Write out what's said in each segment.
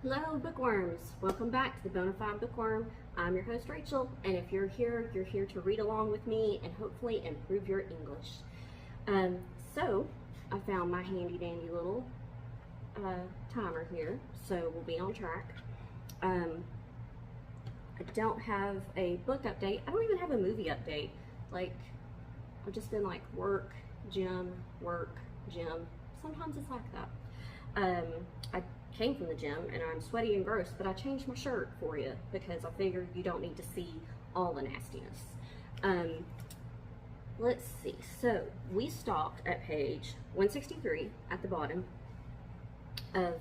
Hello, bookworms. Welcome back to the Bonified Bookworm. I'm your host, Rachel, and if you're here to read along with me and hopefully improve your English. So, I found my handy dandy little timer here, so we'll be on track. I don't have a book update. I don't even have a movie update. I've just been work, gym, work, gym. Sometimes it's like that. I came from the gym and I'm sweaty and gross, but I changed my shirt for you because I figured you don't need to see all the nastiness. Let's see. So we stopped at page 163 at the bottom of,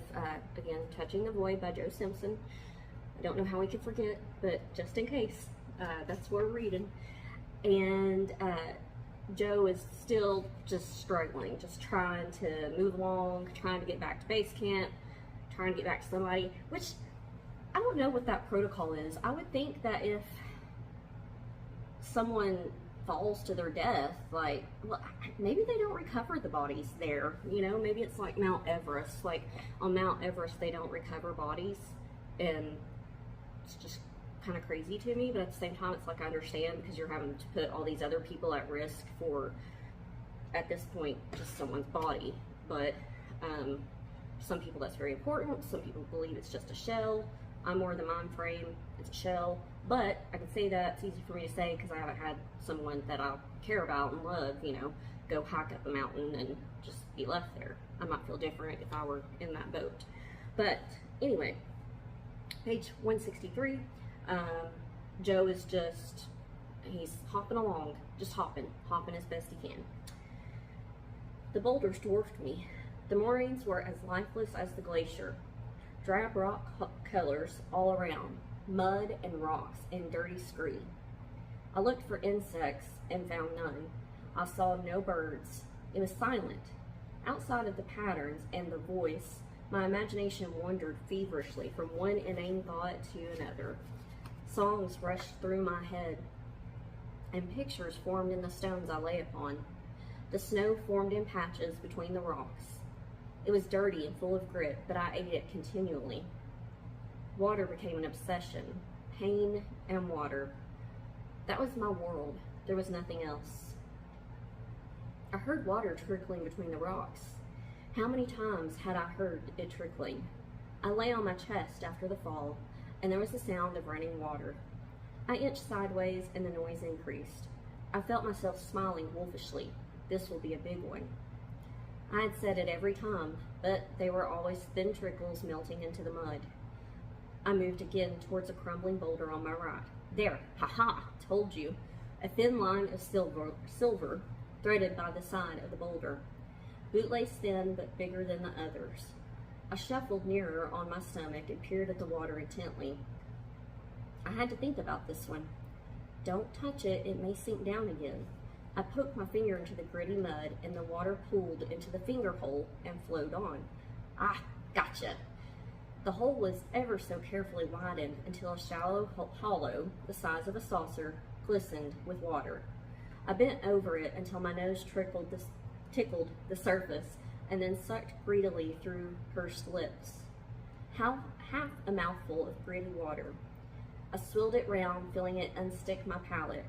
again, Touching the Void by Joe Simpson. I don't know how we could forget, but just in case, that's what we're reading. And Joe is still just struggling, just trying to move along, trying to get back to base camp, trying to get back to somebody, which I don't know what that protocol is. I would think that if someone falls to their death, maybe they don't recover the bodies there, maybe it's like Mount Everest. On Mount Everest they don't recover bodies, and it's just kind of crazy to me, but at the same time it's I understand, because you're having to put all these other people at risk for, at this point, just someone's body. But some people that's very important, some people believe it's just a shell. I'm more the mind frame, it's a shell. But I can say that, it's easy for me to say because I haven't had someone that I care about and love, go hike up a mountain and just be left there. I might feel different if I were in that boat. But anyway, page 163. Joe is he's hopping along, just hopping as best he can. The boulders dwarfed me. The moraines were as lifeless as the glacier. Drab rock colors all around, mud and rocks and dirty scree. I looked for insects and found none. I saw no birds. It was silent. Outside of the patterns and the voice, my imagination wandered feverishly from one inane thought to another. Songs rushed through my head, and pictures formed in the stones I lay upon. The snow formed in patches between the rocks. It was dirty and full of grit, but I ate it continually. Water became an obsession. Pain and water. That was my world. There was nothing else. I heard water trickling between the rocks. How many times had I heard it trickling? I lay on my chest after the fall, and there was the sound of running water. I inched sideways, and the noise increased. I felt myself smiling wolfishly. This will be a big one. I had said it every time, but they were always thin trickles melting into the mud. I moved again towards a crumbling boulder on my right. There, ha-ha, told you. A thin line of silver threaded by the side of the boulder. Bootlace thin, but bigger than the others. I shuffled nearer on my stomach and peered at the water intently. I had to think about this one. Don't touch it, it may sink down again. I poked my finger into the gritty mud, and the water pooled into the finger hole and flowed on. Ah, gotcha! The hole was ever so carefully widened until a shallow hollow, the size of a saucer, glistened with water. I bent over it until my nose tickled the surface, and then sucked greedily through pursed lips. Half a mouthful of gritty water. I swilled it round, feeling it unstick my palate.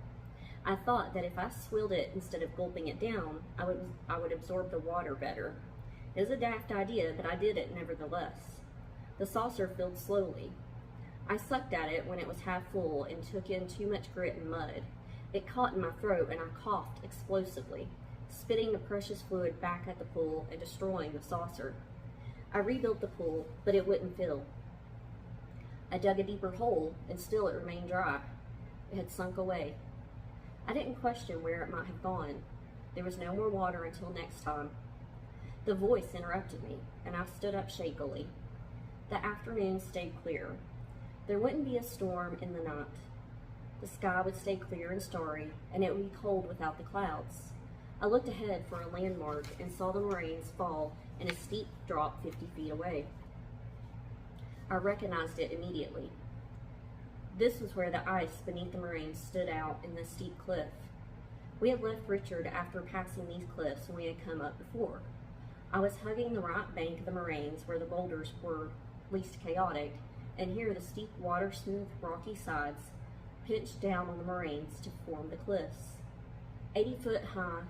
I thought that if I swilled it instead of gulping it down, I would absorb the water better. It was a daft idea, but I did it nevertheless. The saucer filled slowly. I sucked at it when it was half full and took in too much grit and mud. It caught in my throat and I coughed explosively, spitting the precious fluid back at the pool and destroying the saucer. I rebuilt the pool, but it wouldn't fill. I dug a deeper hole, and still it remained dry. It had sunk away. I didn't question where it might have gone. There was no more water until next time. The voice interrupted me, and I stood up shakily. The afternoon stayed clear. There wouldn't be a storm in the night. The sky would stay clear and starry, and it would be cold without the clouds. I looked ahead for a landmark and saw the moraines fall in a steep drop 50 feet away. I recognized it immediately. This was where the ice beneath the moraines stood out in the steep cliff. We had left Richard after passing these cliffs when we had come up before. I was hugging the right bank of the moraines where the boulders were least chaotic, and here the steep, water-smooth, rocky sides pinched down on the moraines to form the cliffs. 80-foot high,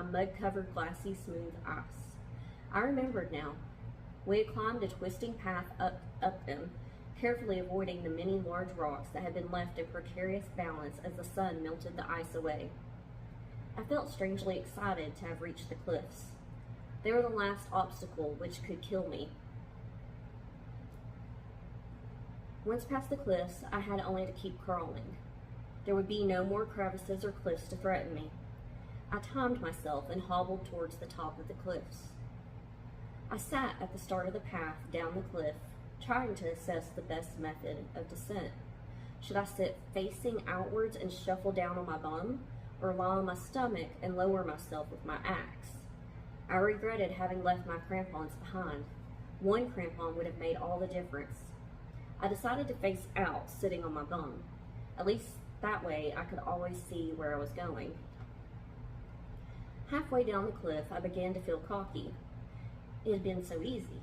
mud-covered, glassy, smooth ice. I remembered now. We had climbed a twisting path up them, carefully avoiding the many large rocks that had been left in precarious balance as the sun melted the ice away. I felt strangely excited to have reached the cliffs. They were the last obstacle which could kill me. Once past the cliffs, I had only to keep crawling. There would be no more crevices or cliffs to threaten me. I timed myself and hobbled towards the top of the cliffs. I sat at the start of the path down the cliff, trying to assess the best method of descent. Should I sit facing outwards and shuffle down on my bum, or lie on my stomach and lower myself with my axe? I regretted having left my crampons behind. One crampon would have made all the difference. I decided to face out, sitting on my bum. At least that way I could always see where I was going. Halfway down the cliff, I began to feel cocky. It had been so easy.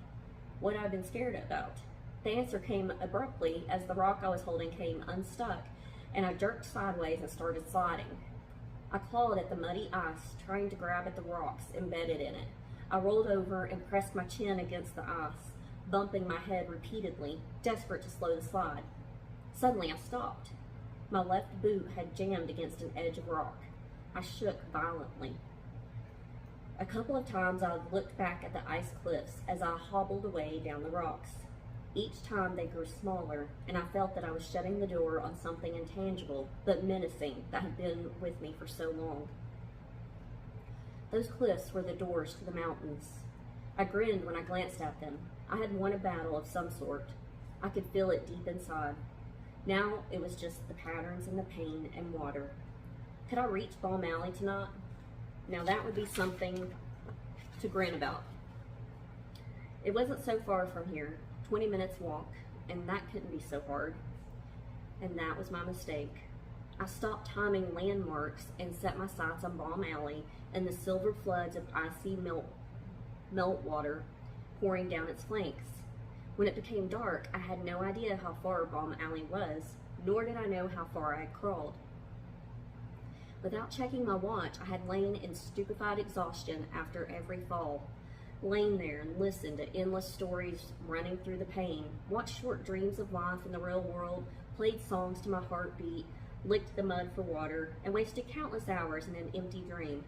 What had I been scared about? The answer came abruptly as the rock I was holding came unstuck, and I jerked sideways and started sliding. I clawed at the muddy ice, trying to grab at the rocks embedded in it. I rolled over and pressed my chin against the ice, bumping my head repeatedly, desperate to slow the slide. Suddenly I stopped. My left boot had jammed against an edge of rock. I shook violently. A couple of times I looked back at the ice cliffs as I hobbled away down the rocks. Each time they grew smaller, and I felt that I was shutting the door on something intangible but menacing that had been with me for so long. Those cliffs were the doors to the mountains. I grinned when I glanced at them. I had won a battle of some sort. I could feel it deep inside. Now it was just the patterns and the pain and water. Could I reach Balm Alley tonight? Now that would be something to grin about. It wasn't so far from here, 20 minutes walk, and that couldn't be so hard. And that was my mistake. I stopped timing landmarks and set my sights on Balm Alley and the silver floods of icy melt water pouring down its flanks. When it became dark, I had no idea how far Balm Alley was, nor did I know how far I had crawled. Without checking my watch, I had lain in stupefied exhaustion after every fall. Lain there and listened to endless stories running through the pain, watched short dreams of life in the real world, played songs to my heartbeat, licked the mud for water, and wasted countless hours in an empty dream.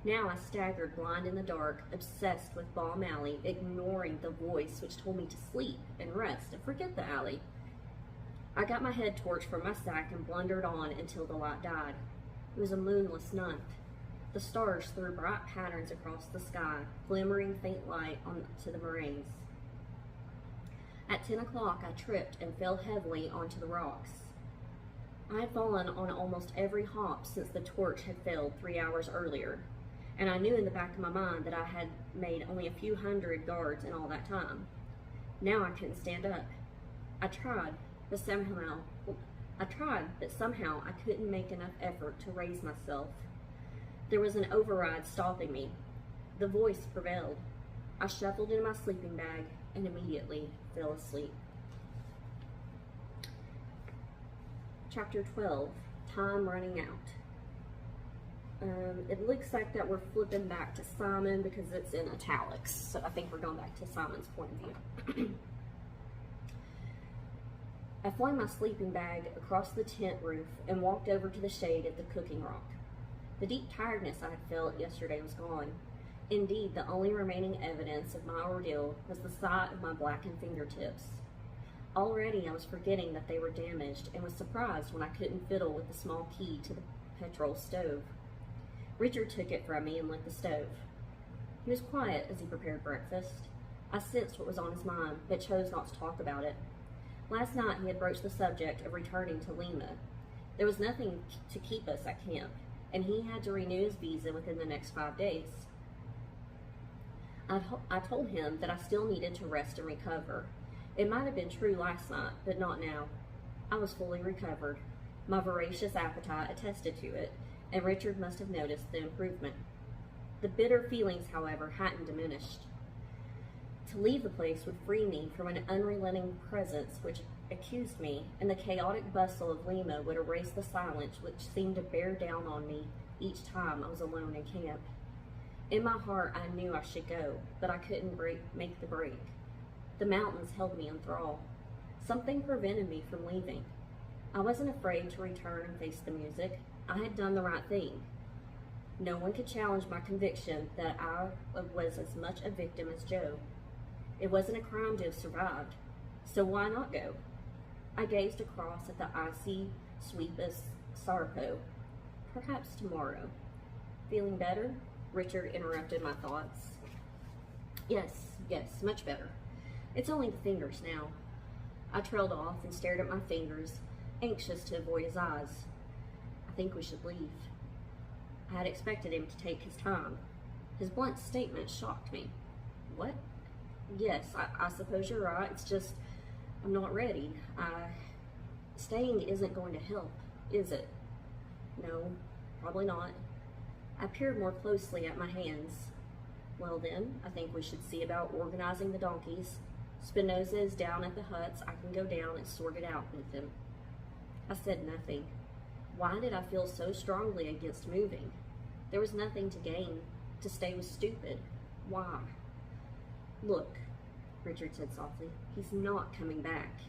Now I staggered blind in the dark, obsessed with Balm Alley, ignoring the voice which told me to sleep and rest and forget the alley. I got my head torch from my sack and blundered on until the light died. It was a moonless night. The stars threw bright patterns across the sky, glimmering faint light onto the moraines. At 10 o'clock, I tripped and fell heavily onto the rocks. I had fallen on almost every hop since the torch had failed 3 hours earlier, and I knew in the back of my mind that I had made only a few hundred yards in all that time. Now I couldn't stand up. I tried, but somehow I couldn't make enough effort to raise myself. There was an override stopping me. The voice prevailed. I shuffled into my sleeping bag and immediately fell asleep. Chapter 12, Time Running Out. It looks like that we're flipping back to Simon because it's in italics, so I think we're going back to Simon's point of view. I flung my sleeping bag across the tent roof and walked over to the shade at the cooking rock. The deep tiredness I had felt yesterday was gone. Indeed, the only remaining evidence of my ordeal was the sight of my blackened fingertips. Already I was forgetting that they were damaged and was surprised when I couldn't fiddle with the small key to the petrol stove. Richard took it from me and lit the stove. He was quiet as he prepared breakfast. I sensed what was on his mind, but chose not to talk about it. Last night he had broached the subject of returning to Lima. There was nothing to keep us at camp, and he had to renew his visa within the next 5 days. I told him that I still needed to rest and recover. It might have been true last night, but not now. I was fully recovered. My voracious appetite attested to it, and Richard must have noticed the improvement. The bitter feelings, however, hadn't diminished. To leave the place would free me from an unrelenting presence which accused me, and the chaotic bustle of Lima would erase the silence which seemed to bear down on me each time I was alone in camp. In my heart, I knew I should go, but I couldn't make the break. The mountains held me in thrall. Something prevented me from leaving. I wasn't afraid to return and face the music. I had done the right thing. No one could challenge my conviction that I was as much a victim as Joe. It wasn't a crime to have survived, so why not go? I gazed across at the icy sweep of Sarpo. Perhaps tomorrow. Feeling better? Richard interrupted my thoughts. Yes, much better. It's only the fingers now. I trailed off and stared at my fingers, anxious to avoid his eyes. I think we should leave. I had expected him to take his time. His blunt statement shocked me. What? Yes, I suppose you're right. It's just, I'm not ready. Staying isn't going to help, is it? No, probably not. I peered more closely at my hands. Well then, I think we should see about organizing the donkeys. Spinoza is down at the huts. I can go down and sort it out with him. I said nothing. Why did I feel so strongly against moving? There was nothing to gain. To stay was stupid. Why? Look, Richard said softly, he's not coming back.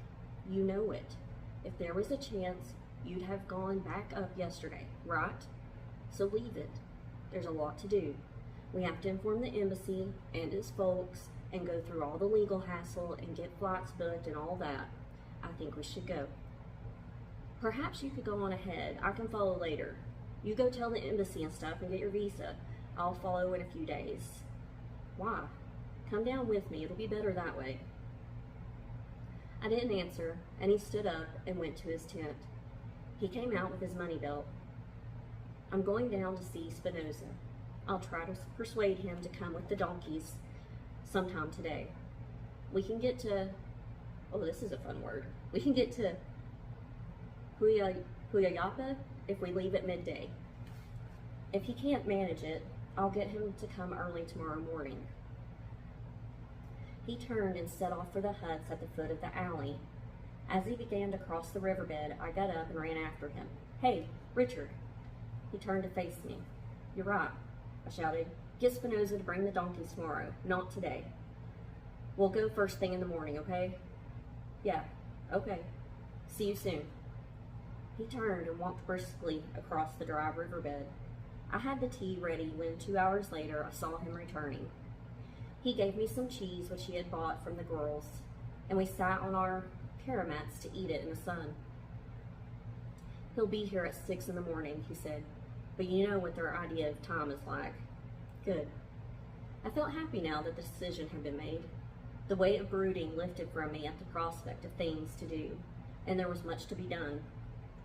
You know it. If there was a chance, you'd have gone back up yesterday, right? So leave it. There's a lot to do. We have to inform the embassy and its folks and go through all the legal hassle and get flights booked and all that. I think we should go. Perhaps you could go on ahead. I can follow later. You go tell the embassy and stuff and get your visa. I'll follow in a few days. Why? Come down with me. It'll be better that way. I didn't answer, and he stood up and went to his tent. He came out with his money belt. I'm going down to see Spinoza. I'll try to persuade him to come with the donkeys sometime today. We can get to, oh, this is a fun word. We can get to Huyayapa if we leave at midday. If he can't manage it, I'll get him to come early tomorrow morning. He turned and set off for the huts at the foot of the alley. As he began to cross the riverbed, I got up and ran after him. Hey, Richard. He turned to face me. You're right, I shouted. Get Spinoza to bring the donkeys tomorrow, not today. We'll go first thing in the morning, okay? Yeah, okay. See you soon. He turned and walked briskly across the dry riverbed. I had the tea ready when 2 hours later I saw him returning. He gave me some cheese which he had bought from the girls, and we sat on our paramats to eat it in the sun. He'll be here at 6 in the morning, he said, but you know what their idea of time is like. Good. I felt happy now that the decision had been made. The weight of brooding lifted from me at the prospect of things to do, and there was much to be done.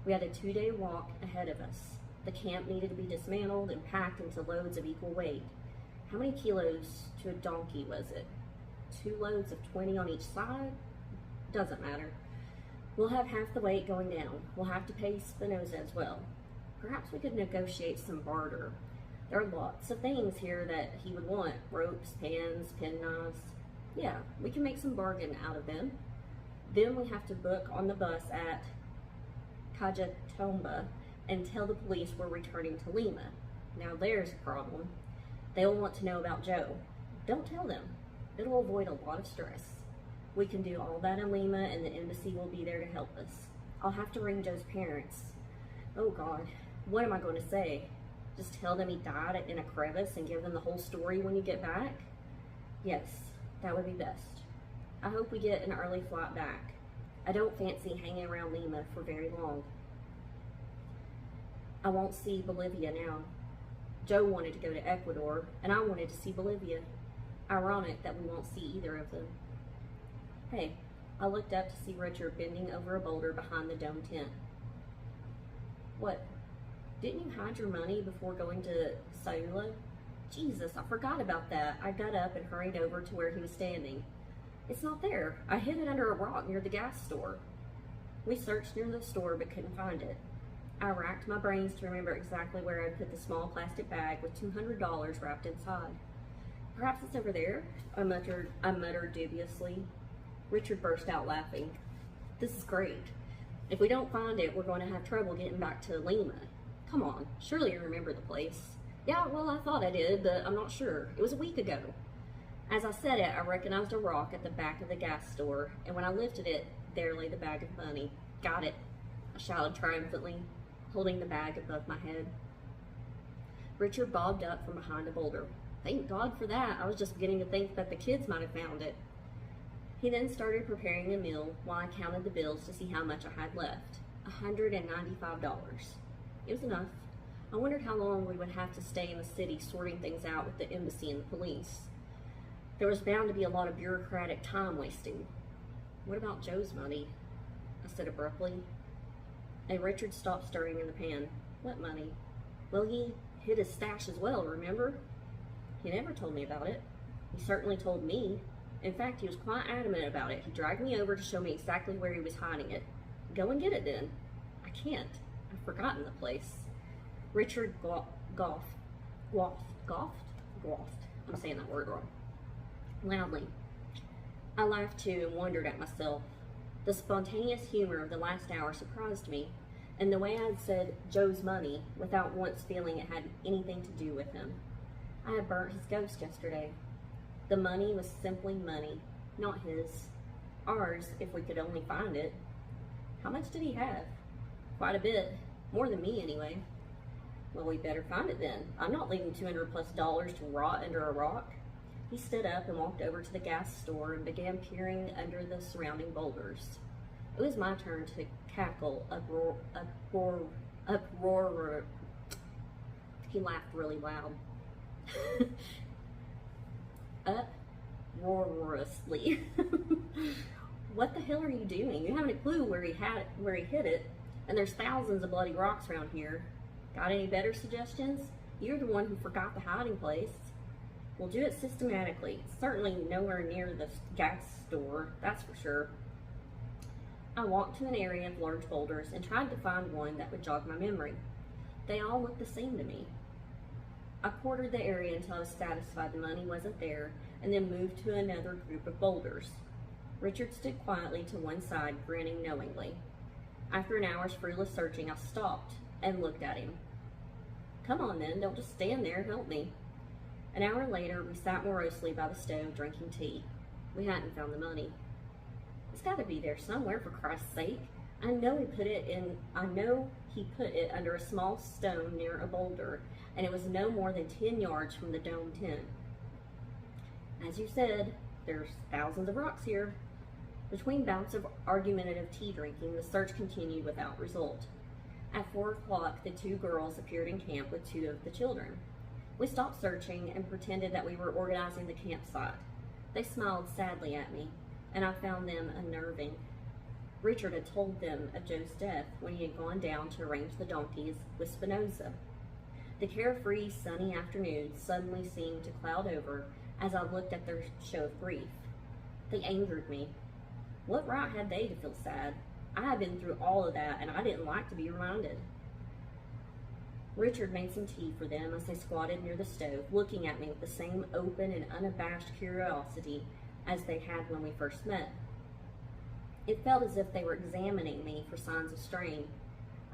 We had a 2-day walk ahead of us. The camp needed to be dismantled and packed into loads of equal weight. How many kilos to a donkey was it? 2 loads of 20 on each side? Doesn't matter. We'll have half the weight going down. We'll have to pay Spinoza as well. Perhaps we could negotiate some barter. There are lots of things here that he would want. Ropes, pens, penknives. Yeah, we can make some bargain out of them. Then we have to book on the bus at Cajatomba and tell the police we're returning to Lima. Now there's a problem. They'll want to know about Joe. Don't tell them. It'll avoid a lot of stress. We can do all that in Lima and the embassy will be there to help us. I'll have to ring Joe's parents. Oh God, what am I going to say? Just tell them he died in a crevice and give them the whole story when you get back? Yes, that would be best. I hope we get an early flight back. I don't fancy hanging around Lima for very long. I won't see Bolivia now. Joe wanted to go to Ecuador, and I wanted to see Bolivia. Ironic that we won't see either of them. Hey, I looked up to see Richard bending over a boulder behind the dome tent. What? Didn't you hide your money before going to Sayula? Jesus, I forgot about that. I got up and hurried over to where he was standing. It's not there. I hid it under a rock near the gas store. We searched near the store but couldn't find it. I racked my brains to remember exactly where I'd put the small plastic bag with $200 wrapped inside. Perhaps it's over there, I muttered dubiously. Richard burst out laughing. This is great. If we don't find it, we're going to have trouble getting back to Lima. Come on, surely you remember the place. Yeah, well, I thought I did, but I'm not sure. It was a week ago. As I said it, I recognized a rock at the back of the gas store, and when I lifted it, there lay the bag of money. Got it, I shouted triumphantly, holding the bag above my head. Richard bobbed up from behind a boulder. Thank God for that. I was just beginning to think that the kids might have found it. He then started preparing a meal while I counted the bills to see how much I had left. $195. It was enough. I wondered how long we would have to stay in the city sorting things out with the embassy and the police. There was bound to be a lot of bureaucratic time wasting. What about Joe's money? I said abruptly. And Richard stopped stirring in the pan. What money? Well, he hid his stash as well, remember? He never told me about it. He certainly told me. In fact, he was quite adamant about it. He dragged me over to show me exactly where he was hiding it. Go and get it then. I can't. I've forgotten the place. Richard golfed. I'm saying that word wrong. Loudly. I laughed too and wondered at myself. The spontaneous humor of the last hour surprised me, and the way I had said Joe's money without once feeling it had anything to do with him. I had burnt his ghost yesterday. The money was simply money, not his. Ours, if we could only find it. How much did he have? Quite a bit. More than me, anyway. Well, we better find it then. I'm not leaving $200+ to rot under a rock. He stood up and walked over to the gas store and began peering under the surrounding boulders. It was my turn to cackle uproar. He laughed really loud. Uproariously. What the hell are you doing? You haven't a clue where he hid it, and there's thousands of bloody rocks around here. Got any better suggestions? You're the one who forgot the hiding place. We'll do it systematically. Certainly nowhere near the gas store, that's for sure. I walked to an area of large boulders and tried to find one that would jog my memory. They all looked the same to me. I quartered the area until I was satisfied the money wasn't there, and then moved to another group of boulders. Richard stood quietly to one side, grinning knowingly. After an hour's fruitless searching, I stopped and looked at him. Come on then, don't just stand there, help me. An hour later, we sat morosely by the stove drinking tea. We hadn't found the money. It's got to be there somewhere, for Christ's sake. I know he put it under a small stone near a boulder, and it was no more than 10 yards from the dome tent. As you said, there's thousands of rocks here. Between bouts of argumentative tea drinking, the search continued without result. At 4 o'clock, the 2 girls appeared in camp with 2 of the children. We stopped searching and pretended that we were organizing the campsite. They smiled sadly at me, and I found them unnerving. Richard had told them of Joe's death when he had gone down to arrange the donkeys with Spinoza. The carefree, sunny afternoon suddenly seemed to cloud over as I looked at their show of grief. They angered me. What right had they to feel sad? I had been through all of that, and I didn't like to be reminded. Richard made some tea for them as they squatted near the stove, looking at me with the same open and unabashed curiosity as they had when we first met. It felt as if they were examining me for signs of strain.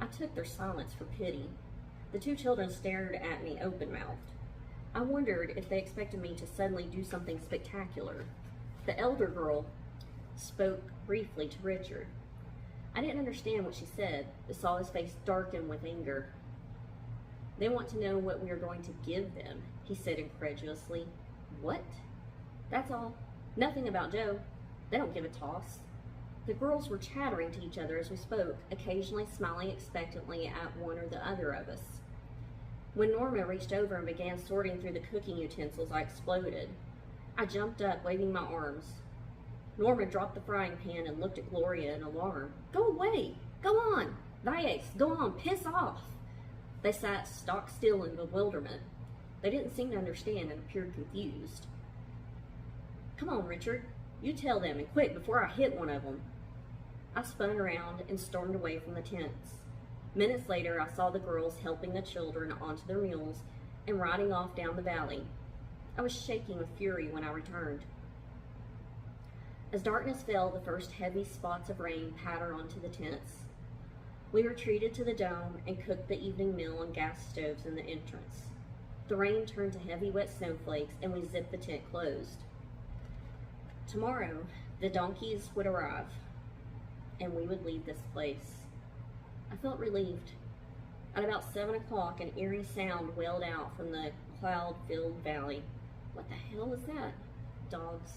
I took their silence for pity. The 2 children stared at me open-mouthed. I wondered if they expected me to suddenly do something spectacular. The elder girl spoke briefly to Richard. I didn't understand what she said, but saw his face darken with anger. They want to know what we are going to give them, he said incredulously. What? That's all. Nothing about Joe. They don't give a toss. The girls were chattering to each other as we spoke, occasionally smiling expectantly at one or the other of us. When Norma reached over and began sorting through the cooking utensils, I exploded. I jumped up, waving my arms. Norma dropped the frying pan and looked at Gloria in alarm. Go away! Go on! Valles, go on! Piss off! They sat stock still in bewilderment. They didn't seem to understand and appeared confused. Come on, Richard. You tell them, and quick, before I hit one of them. I spun around and stormed away from the tents. Minutes later, I saw the girls helping the children onto their mules and riding off down the valley. I was shaking with fury when I returned. As darkness fell, the first heavy spots of rain pattered onto the tents. We retreated to the dome and cooked the evening meal on gas stoves in the entrance. The rain turned to heavy wet snowflakes and we zipped the tent closed. Tomorrow, the donkeys would arrive and we would leave this place. I felt relieved. At about 7 o'clock, an eerie sound wailed out from the cloud-filled valley. What the hell was that? Dogs.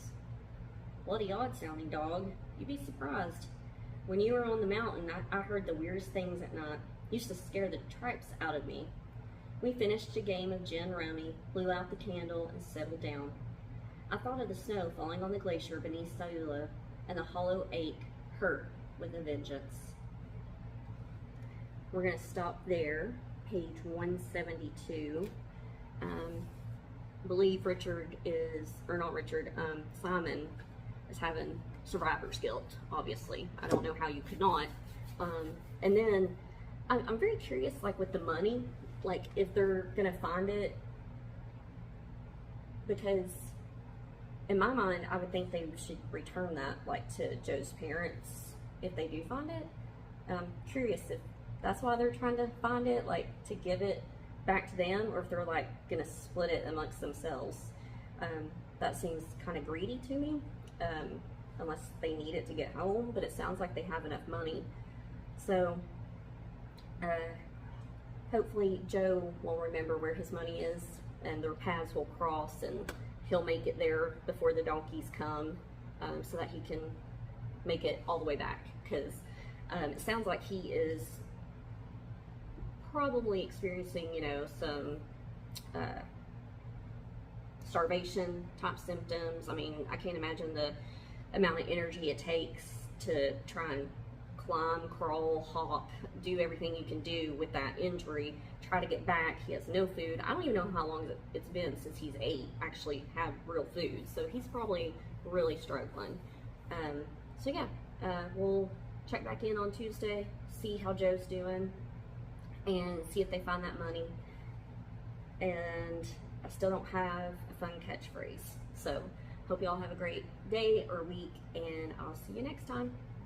Bloody odd sounding dog. You'd be surprised. When you were on the mountain, I heard the weirdest things at night. Used to scare the trips out of me. We finished a game of gin rummy, blew out the candle, and settled down. I thought of the snow falling on the glacier beneath Sayula, and the hollow ache hurt with a vengeance. We're going to stop there, page 172. I believe Simon is having survivor's guilt, obviously. I don't know how you could not. And then I'm very curious, like with the money, like if they're going to find it, because in my mind, I would think they should return that like to Joe's parents if they do find it. I'm curious if that's why they're trying to find it, like to give it back to them, or if they're like gonna split it amongst themselves. That seems kind of greedy to me, unless they need it to get home, but it sounds like they have enough money. So hopefully Joe will remember where his money is and their paths will cross and he'll make it there before the donkeys come, so that he can make it all the way back, because it sounds like he is probably experiencing, you know, some starvation type symptoms. I mean, I can't imagine the amount of energy it takes to try and climb, crawl, hop, do everything you can do with that injury, try to get back. He has no food. I don't even know how long it's been since he's actually had real food, so he's probably really struggling. So yeah, we'll check back in on Tuesday, see how Joe's doing, and see if they find that money. And I still don't have a fun catchphrase. So hope you all have a great day or week, and I'll see you next time.